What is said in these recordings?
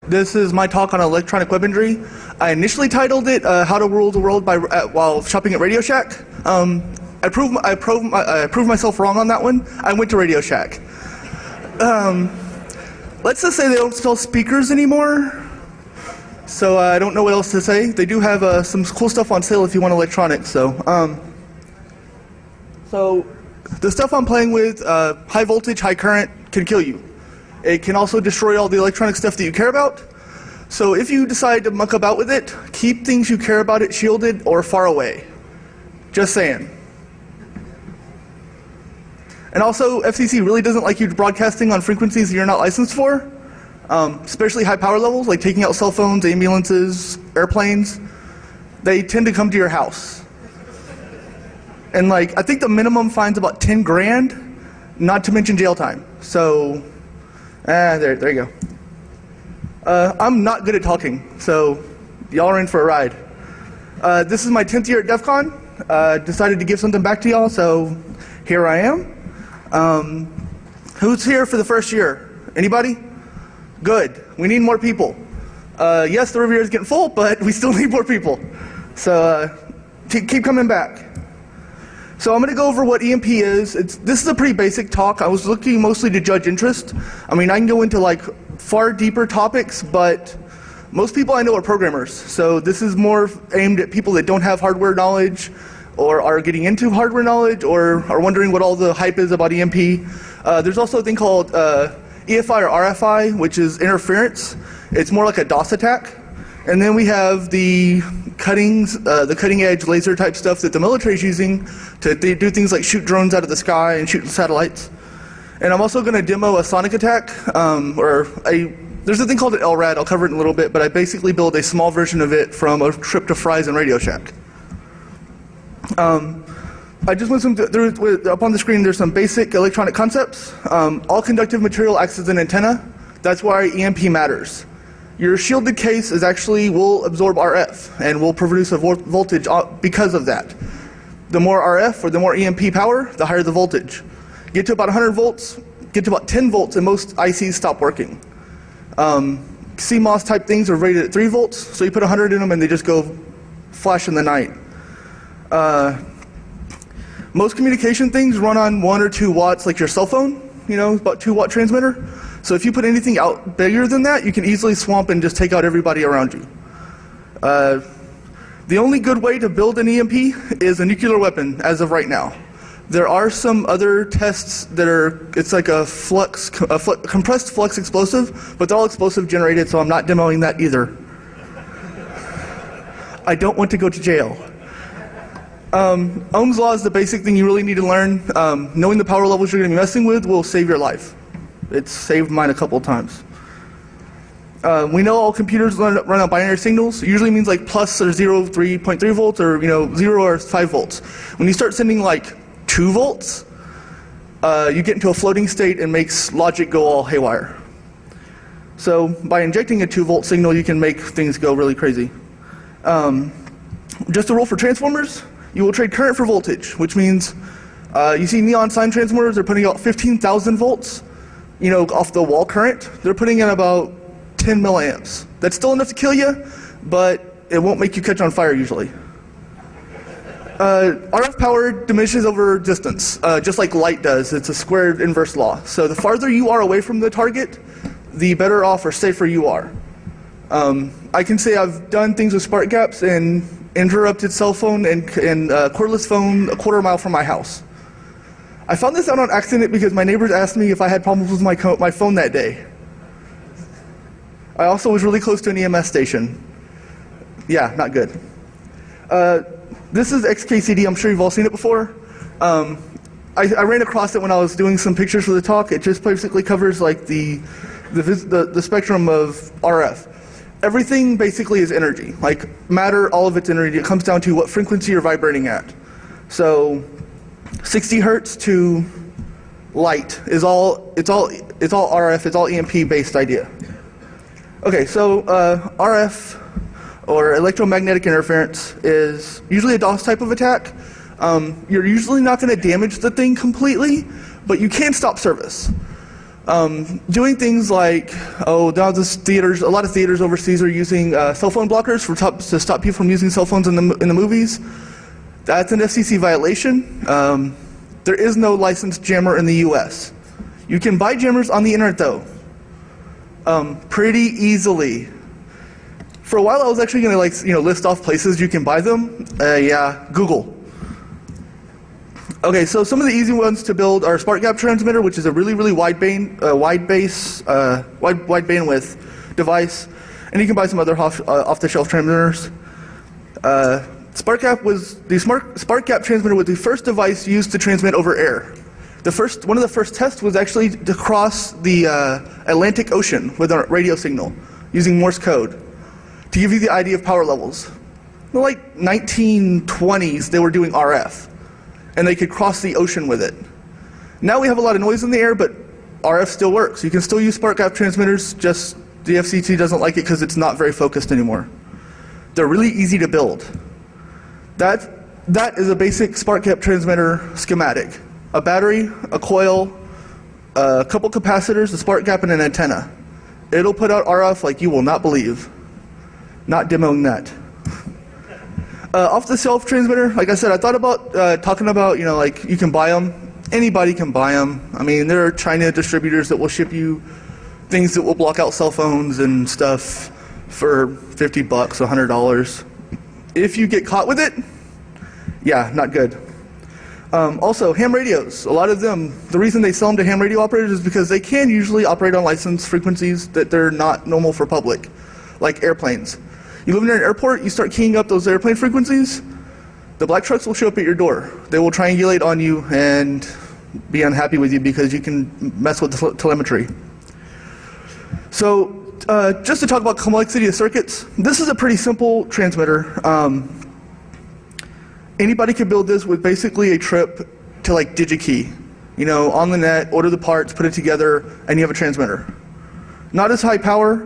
This is my talk on electronic weaponry. I initially titled it "How to Rule the World while shopping at Radio Shack." I proved myself wrong on that one. I went to Radio Shack. Let's just say they don't sell speakers anymore, so I don't know what else to say. They do have some cool stuff on sale if you want electronics. So the stuff I'm playing with, high voltage, high current, can kill you. It can also destroy all the electronic stuff that you care about. So if you decide to muck about with it, keep things you care about it shielded or far away. Just saying. And also, FCC really doesn't like you broadcasting on frequencies that you're not licensed for, especially high power levels, like taking out cell phones, ambulances, airplanes. They tend to come to your house. And I think the minimum fine's about 10 grand, not to mention jail time. So, there you go. I'm not good at talking, so y'all are in for a ride. This is my 10th year at Defcon. Decided to give something back to y'all, so here I am. Who's here for the first year? Anybody? Good. We need more people. Yes, the Riviera is getting full, but we still need more people. So keep coming back. So I'm going to go over what EMP is. This is a pretty basic talk. I was looking mostly to judge interest. I mean, I can go into far deeper topics, but most people I know are programmers. So this is more aimed at people that don't have hardware knowledge, or are getting into hardware knowledge, or are wondering what all the hype is about EMP. There's also a thing called EFI or RFI, which is interference. It's more like a DOS attack. And then we have the cutting edge laser type stuff that the military is using to do things like shoot drones out of the sky and shoot satellites. And I'm also going to demo a sonic attack, there's a thing called an LRAD. I'll cover it in a little bit, but I basically build a small version of it from a trip to Fry's and Radio Shack. I just went through, up on the screen there's some basic electronic concepts. All conductive material acts as an antenna. That's why EMP matters. Your shielded case will absorb RF and will produce a voltage because of that. The more RF or the more EMP power, the higher the voltage. Get to about 100 volts, get to about 10 volts and most ICs stop working. CMOS type things are rated at 3 volts, so you put 100 in them and they just go flash in the night. Most communication things run on 1 or 2 watts, like your cell phone, about 2 watt transmitter. So if you put anything out bigger than that, you can easily swamp and just take out everybody around you. The only good way to build an EMP is a nuclear weapon as of right now. There are some other tests that it's like a compressed flux explosive, but they're all explosive generated, so I'm not demoing that either. I don't want to go to jail. Ohm's law is the basic thing you really need to learn. Knowing the power levels you're going to be messing with will save your life. It's saved mine a couple of times. We know all computers run on binary signals. It usually means plus or 3.3 volts, or 0 or 5 volts. When you start sending 2 volts, you get into a floating state and makes logic go all haywire. So by injecting a 2 volt signal, you can make things go really crazy. Just a rule for transformers. You will trade current for voltage, which means you see neon sign transformers, they're putting out 15,000 volts, off the wall current. They're putting in about 10 milliamps. That's still enough to kill you, but it won't make you catch on fire usually. RF power diminishes over distance, just like light does. It's a squared inverse law. So the farther you are away from the target, the better off or safer you are. I can say I've done things with spark gaps and interrupted cell phone and cordless phone a quarter mile from my house. I found this out on accident because my neighbors asked me if I had problems with my phone that day. I also was really close to an EMS station. Yeah, not good. This is XKCD. I'm sure you've all seen it before. I ran across it when I was doing some pictures for the talk. It just basically covers the spectrum of RF. Everything basically is energy. Matter, all of it's energy. It comes down to what frequency you're vibrating at. So 60 hertz to light is it's all RF, it's all EMP based idea. Okay, so RF or electromagnetic interference is usually a DOS type of attack. You're usually not going to damage the thing completely, but you can stop service. Doing things like, now a lot of theaters overseas are using cell phone blockers to stop people from using cell phones in the movies. That's an FCC violation. There is no licensed jammer in the US. You can buy jammers on the internet though, pretty easily. For a while I was actually gonna list off places you can buy them. Yeah, Google. Okay, so some of the easy ones to build are Spark Gap Transmitter, which is a really wide bandwidth device, and you can buy some other off-the-shelf transmitters. Spark Gap Transmitter was the first device used to transmit over air. One of the first tests was actually to cross the Atlantic Ocean with a radio signal using Morse code to give you the idea of power levels. In the late 1920s, they were doing RF. And they could cross the ocean with it. Now we have a lot of noise in the air, but RF still works. You can still use Spark Gap transmitters, just the FCC doesn't like it because it's not very focused anymore. They're really easy to build. That is a basic Spark Gap transmitter schematic. A battery, a coil, a couple capacitors, a spark gap, and an antenna. It'll put out RF like you will not believe. Not demoing that. Off-the-shelf transmitter, like I said, I thought about talking about, you can buy them. Anybody can buy them. I mean, there are China distributors that will ship you things that will block out cell phones and stuff for $50, $100. If you get caught with it, yeah, not good. Also, ham radios. A lot of them, the reason they sell them to ham radio operators is because they can usually operate on licensed frequencies that they're not normal for public, like airplanes. You live near an airport, you start keying up those airplane frequencies, the black trucks will show up at your door. They will triangulate on you and be unhappy with you because you can mess with the telemetry. So just to talk about complexity of circuits, this is a pretty simple transmitter. Anybody can build this with basically a trip to DigiKey. On the net, order the parts, put it together, and you have a transmitter. Not as high power,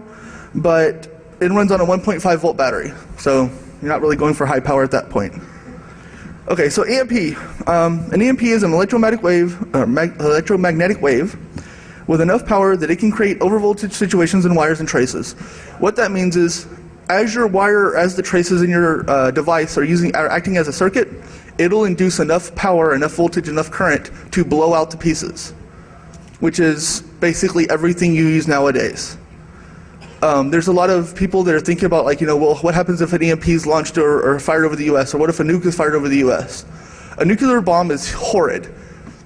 but it runs on a 1.5 volt battery, so you're not really going for high power at that point. Okay, so EMP. An EMP is an electromagnetic wave with enough power that it can create overvoltage situations in wires and traces. What that means is, as the traces in your device are acting as a circuit, it'll induce enough power, enough voltage, enough current to blow out the pieces, which is basically everything you use nowadays. There's a lot of people that are thinking about well, what happens if an EMP is launched or fired over the US, or what if a nuke is fired over the US? A nuclear bomb is horrid.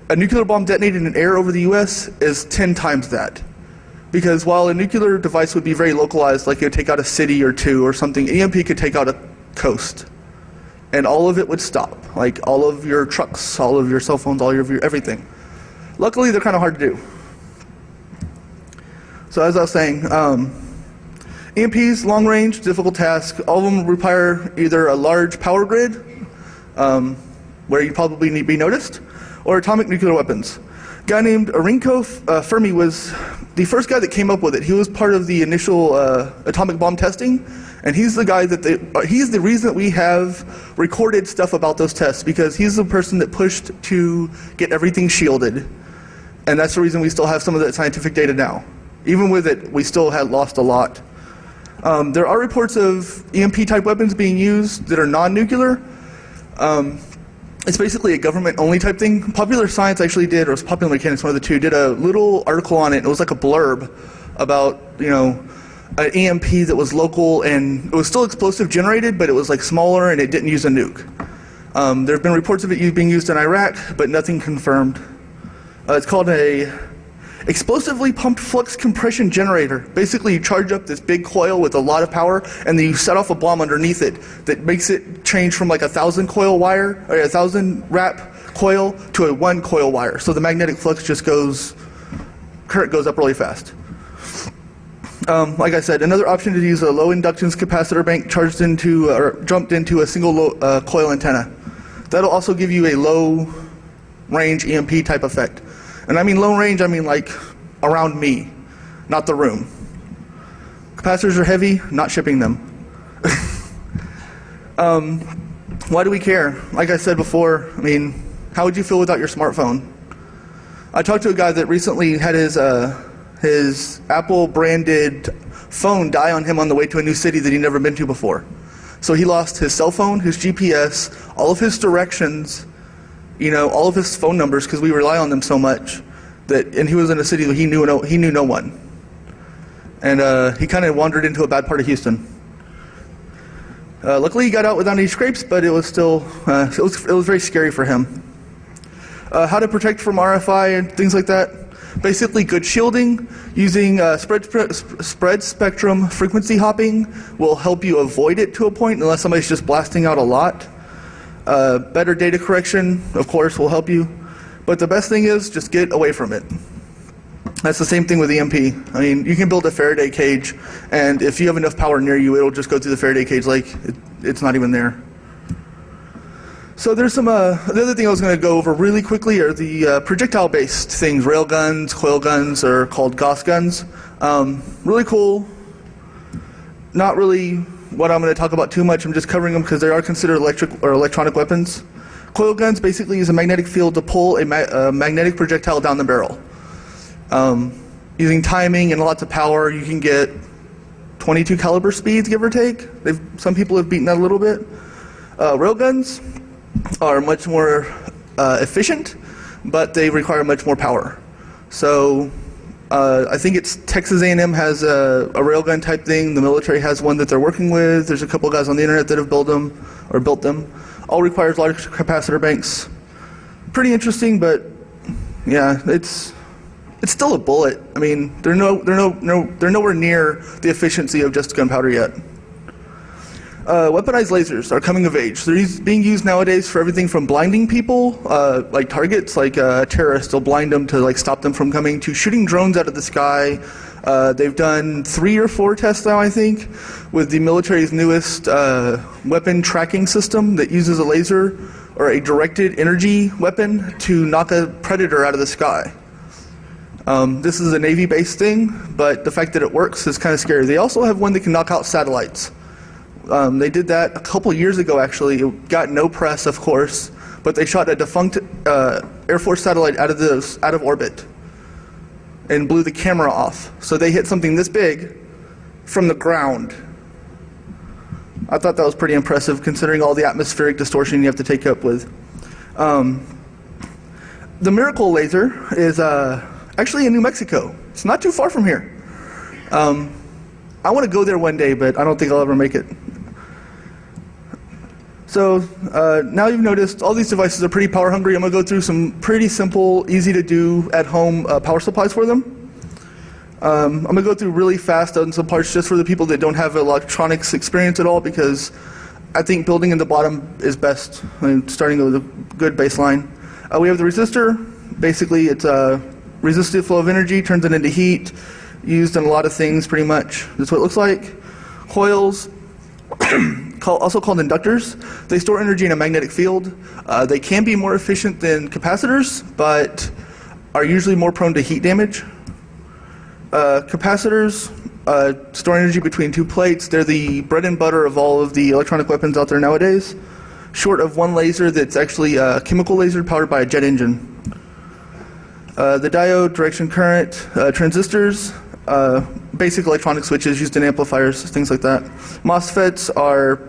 A nuclear bomb detonated in air over the US is 10 times that. Because while a nuclear device would be very localized, like it would take out a city or two or something, EMP could take out a coast. And all of it would stop. Like all of your trucks, all of your cell phones, all of your everything. Luckily, they're kind of hard to do. So as I was saying, EMPs, long range, difficult task. All of them require either a large power grid, where you probably need to be noticed, or atomic nuclear weapons. A guy named Enrico Fermi was the first guy that came up with it. He was part of the initial atomic bomb testing, and he's the guy he's the reason that we have recorded stuff about those tests, because he's the person that pushed to get everything shielded. And that's the reason we still have some of that scientific data now. Even with it, we still had lost a lot. There are reports of EMP-type weapons being used that are non-nuclear. It's basically a government-only type thing. Popular Science actually did, or it was Popular Mechanics, one of the two, did a little article on it. It was like a blurb about, an EMP that was local, and it was still explosive generated, but it was smaller and it didn't use a nuke. There have been reports of it being used in Iraq, but nothing confirmed. It's called a explosively pumped flux compression generator. Basically, you charge up this big coil with a lot of power, and then you set off a bomb underneath it that makes it change from 1,000 coil wire, or 1,000 wrap coil to a 1 coil wire. So the magnetic flux just current goes up really fast. Like I said, another option is to use a low inductance capacitor bank charged into, or jumped into a single coil antenna. That'll also give you a low range EMP type effect. And I mean low range, I mean around me, not the room. Capacitors are heavy, not shipping them. Why do we care? Like I said before, I mean, how would you feel without your smartphone? I talked to a guy that recently had his his Apple branded phone die on him on the way to a new city that he'd never been to before. So he lost his cell phone, his GPS, all of his directions, all of his phone numbers, because we rely on them so much. And he was in a city that he knew no one. And he kind of wandered into a bad part of Houston. Luckily he got out without any scrapes, but it was still, it was very scary for him. How to protect from RFI and things like that. Basically good shielding, using spread spectrum frequency hopping will help you avoid it to a point unless somebody's just blasting out a lot. Better data correction, of course, will help you. But the best thing is just get away from it. That's the same thing with EMP. I mean, you can build a Faraday cage, and if you have enough power near you, it'll just go through the Faraday cage like it's not even there. So there's some, the other thing I was going to go over really quickly are the projectile-based things. Rail guns, coil guns are called Gauss guns. Really cool. Not really what I'm going to talk about too much. I'm just covering them because they are considered electric or electronic weapons. Coil guns basically use a magnetic field to pull a magnetic projectile down the barrel. Using timing and lots of power, you can get 22 caliber speeds, give or take. Some people have beaten that a little bit. Railguns are much more efficient, but they require much more power. So I think it's Texas A&M has a railgun type thing. The military has one that they're working with. There's a couple guys on the internet that have built them. All requires large capacitor banks. Pretty interesting, but yeah, it's still a bullet. I mean, they're nowhere near the efficiency of just gunpowder yet. Weaponized lasers are coming of age. They're being used nowadays for everything from blinding people, like targets, like terrorists. They'll blind them to stop them from coming, to shooting drones out of the sky. They've done 3 or 4 tests now, I think, with the military's newest weapon tracking system that uses a laser or a directed energy weapon to knock a predator out of the sky. This is a Navy-based thing, but the fact that it works is kind of scary. They also have one that can knock out satellites. They did that a couple years ago, actually. It got no press, of course, but they shot a defunct Air Force satellite out of orbit and blew the camera off. So they hit something this big from the ground. I thought that was pretty impressive, considering all the atmospheric distortion you have to take up with. The Miracle laser is actually in New Mexico. It's not too far from here. I want to go there one day, but I don't think I'll ever make it. So now you've noticed all these devices are pretty power hungry. I'm going to go through some pretty simple, easy to do at home power supplies for them. I'm going to go through really fast on some parts just for the people that don't have electronics experience at all, because I think building in the bottom is best, starting with a good baseline. We have the resistor. Basically, it's a resistive flow of energy, turns it into heat, used in a lot of things pretty much. That's what it looks like. Coils, also called inductors. They store energy in a magnetic field. They can be more efficient than capacitors, but are usually more prone to heat damage. Capacitors store energy between 2 plates. They're the bread and butter of all of the electronic weapons out there nowadays, short of one laser that's actually a chemical laser powered by a jet engine. The diode, direction current, transistors, basic electronic switches used in amplifiers, things like that. MOSFETs are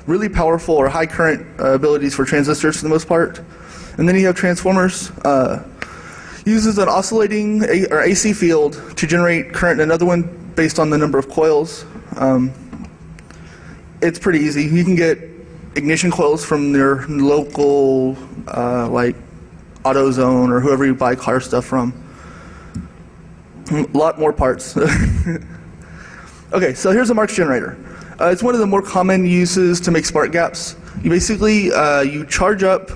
really powerful or high current abilities for transistors for the most part. And then you have transformers. Uses an oscillating or AC field to generate current in another one based on the number of coils. It's pretty easy. You can get ignition coils from your local like AutoZone or whoever you buy car stuff from. A lot more parts. Okay, so here's a Marx generator. It's one of the more common uses to make spark gaps. You basically you charge up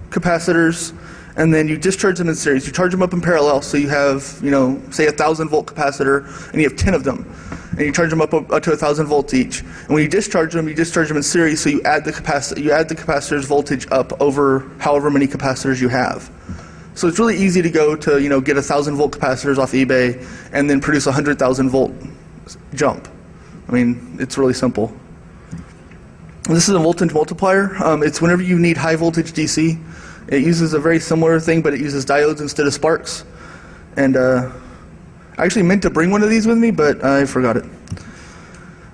capacitors and then you discharge them in series. You charge them up in parallel, so you have, say a 1,000 volt capacitor, and you have 10 of them, and you charge them up to 1,000 volts each. And when you discharge them in series, so you add the capacitor's voltage up over however many capacitors you have. So it's really easy to go to get 1,000 volt capacitors off eBay and then produce a 100,000 volt jump. I mean, it's really simple. This is a voltage multiplier. It's whenever you need high voltage DC. It uses a very similar thing, but it uses diodes instead of sparks. And I actually meant to bring one of these with me, but I forgot it.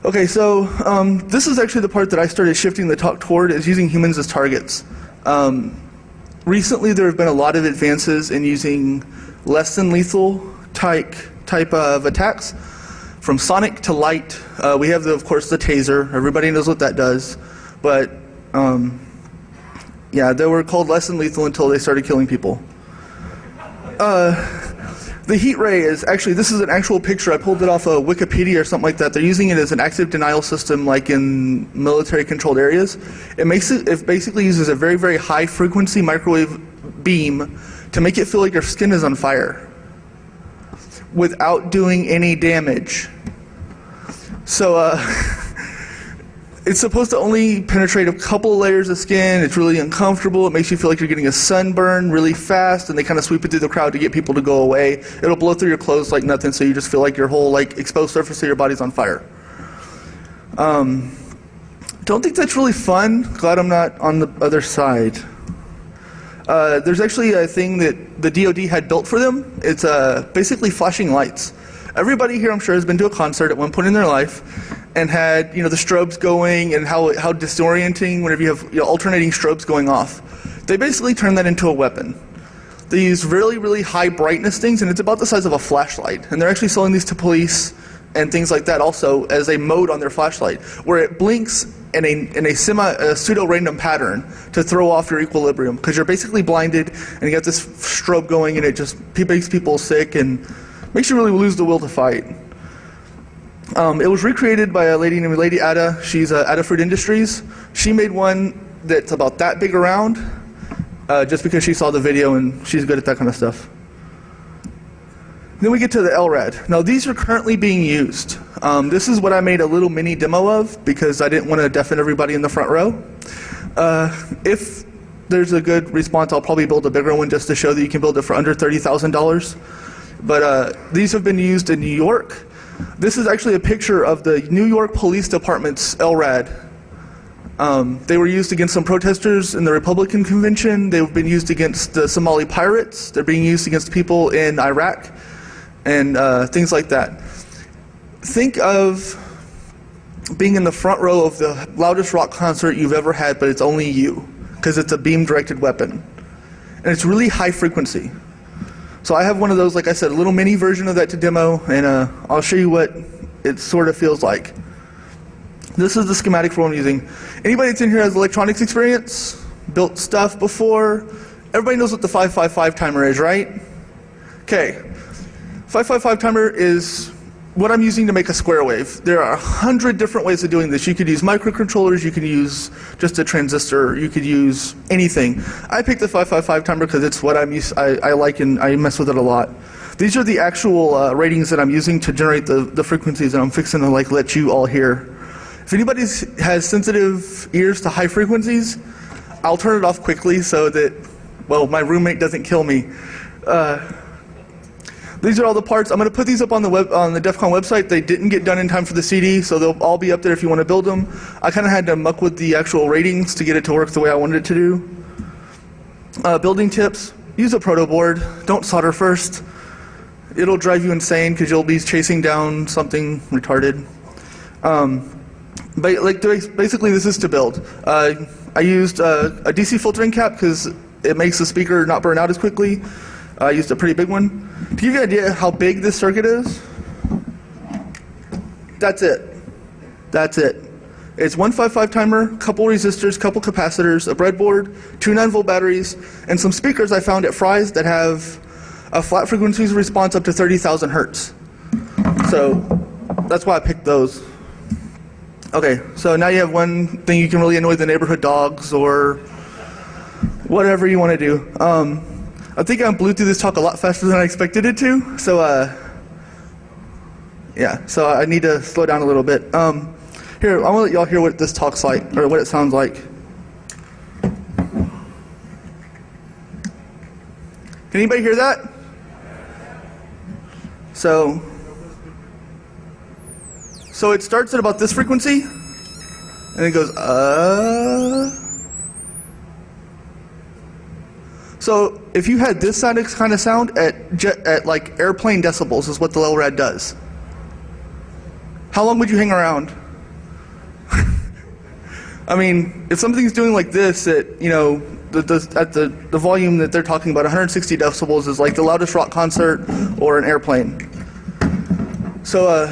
Okay, so this is actually the part that I started shifting the talk toward, is using humans as targets. Recently, there have been a lot of advances in using less than lethal type of attacks, from sonic to light. We have, of course, the taser. Everybody knows what that does, but yeah, they were called less than lethal until they started killing people. The heat ray is actually, this is an actual picture. I pulled it off of Wikipedia or something like that. They're using it as an active denial system, like in military controlled areas. It basically uses a very, very high frequency microwave beam to make it feel like your skin is on fire without doing any damage. So it's supposed to only penetrate a couple layers of skin. It's really uncomfortable. It makes you feel like you're getting a sunburn really fast, and they kind of sweep it through the crowd to get people to go away. It'll blow through your clothes like nothing, so you just feel like your whole exposed surface of your body's on fire. Don't think that's really fun. Glad I'm not on the other side. There's actually a thing that the DoD had built for them. It's basically flashing lights. Everybody here, I'm sure, has been to a concert at one point in their life and had, the strobes going, and how disorienting whenever you have alternating strobes going off. They basically turn that into a weapon. They use really, really high brightness things, and it's about the size of a flashlight. And they're actually selling these to police and things like that also as a mode on their flashlight, where it blinks in a pseudo-random pattern to throw off your equilibrium, because you're basically blinded and you got this strobe going, and it just makes people sick and makes you really lose the will to fight. It was recreated by a lady named Lady Ada. She's Adafruit Industries. She made one that's about that big around, just because she saw the video and she's good at that kind of stuff. Then we get to the LRAD. Now these are currently being used. This is what I made a little mini demo of because I didn't want to deafen everybody in the front row. If there's a good response, I'll probably build a bigger one just to show that you can build it for under $30,000. But these have been used in New York. This is actually a picture of the New York Police Department's LRAD. They were used against some protesters in the Republican convention. They've been used against the Somali pirates. They're being used against people in Iraq and things like that. Think of being in the front row of the loudest rock concert you've ever had, but it's only you, because it's a beam-directed weapon. And it's really high frequency. So I have one of those, like I said, a little mini version of that to demo, and I'll show you what it sort of feels like. This is the schematic for what I'm using. Anybody that's in here has electronics experience? Built stuff before? Everybody knows what the 555 timer is, right? Okay. 555 timer is what I'm using to make a square wave. There are 100 different ways of doing this. You could use microcontrollers, you could use just a transistor, you could use anything. I picked the 555 timer because it's what I like, and I mess with it a lot. These are the actual ratings that I'm using to generate the frequencies that I'm fixing to let you all hear. If anybody has sensitive ears to high frequencies, I'll turn it off quickly so that, well, my roommate doesn't kill me. These are all the parts. I'm going to put these up on the Defcon website. They didn't get done in time for the CD, so they'll all be up there if you want to build them. I kind of had to muck with the actual ratings to get it to work the way I wanted it to do. Building tips: use a proto board. Don't solder first. It'll drive you insane because you'll be chasing down something retarded. But basically, this is to build. I used a DC filtering cap because it makes the speaker not burn out as quickly. I used a pretty big one. To give you an idea how big this circuit is, that's it. That's it. It's 155 timer, couple resistors, couple capacitors, a breadboard, 2 9-volt batteries, and some speakers I found at Fry's that have a flat frequencies response up to 30,000 hertz. So that's why I picked those. Okay, so now you have one thing you can really annoy the neighborhood dogs or whatever you want to do. I think I blew through this talk a lot faster than I expected it to, so yeah, so I need to slow down a little bit. Here, I want to let y'all hear what this talk's like, or what it sounds like. Can anybody hear that? So it starts at about this frequency, and it goes, So if you had this kind of sound at like airplane decibels is what the LRAD does. How long would you hang around? I mean, if something's doing like this at, you know, at the volume that they're talking about, 160 decibels is like the loudest rock concert or an airplane. So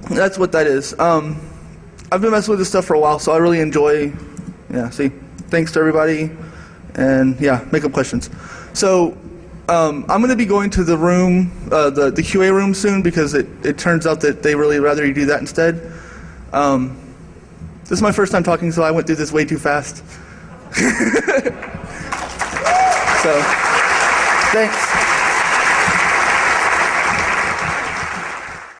that's what that is. I've been messing with this stuff for a while, so I really enjoy, thanks to everybody. And yeah, make up questions. So I'm going to be going to the room, the QA room soon, because it turns out that they really rather you do that instead. This is my first time talking, so I went through this way too fast. So, thanks.